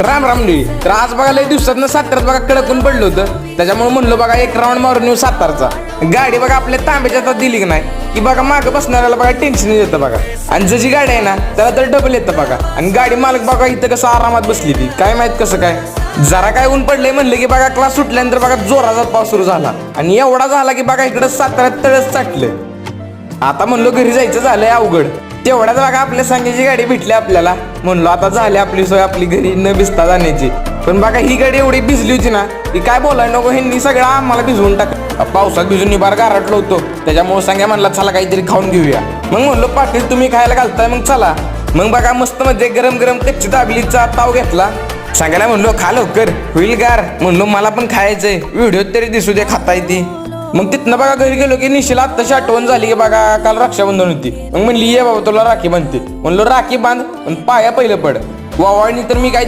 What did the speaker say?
राम राम ली. तर आज बघा लय दिवसातनं साताऱ्यात बघा कडकून पडलं होतं, त्याच्यामुळे म्हणलो बघा एक राऊंड मारून येऊ सातारचा. गाडी बघा आपल्या तांब्याच्या हातात दिली की नाही की बघा मागं बसणाऱ्याला बघा टेन्शन येतं बघा, आणि जशी गाडी आहे ना त्याला तर डबल येतं बघा. आणि गाडी मालक बघा इथं कसं आरामात बसली ती, काय माहित कसं काय. जरा काय ऊन पडलंय म्हणलं की बघा क्लास सुटल्यानंतर बघा जोराचा पाऊस सुरू झाला, आणि एवढा झाला की बघा इकडं साताऱ्यात तळच चाटलं. आता म्हणलो घरी जायचं झालंय अवघड. तेवढ्याच बघा आपल्या सांगेची गाडी भेटली आपल्याला, म्हणलो आता झाली आपली सोय आपली घरी न भिजता जाण्याची. पण बघा ही गाडी एवढी भिजली होती ना की काय बोलाय नको, ह्यांनी सगळं आम्हाला भिजवून टाक. पावसात भिजून निबार गारटलो होतो, त्याच्यामुळे सांगा म्हणला चला काहीतरी खाऊन घेऊया. मग म्हणलो पाटील तुम्ही खायला घालताय मग चला. मग बघा मस्त मध्ये गरम गरम कच्ची दाबलीचा ताव घेतला. सांगायला म्हणलो खा लवकर होईल गार, म्हणलो मला पण खायचंय, व्हिडिओ तरी दिसू दे खाताय ती. मग तिथनं बघा घरी गेलो की निशीला आत्ताशी आठवण झाली की बघा काल रक्षाबंधन होती. मग म्हणली ये बाबा तुला राखी बांधते, म्हणलो राखी बांध पण पाया पहिलं पड. वावाळणी तर मी काय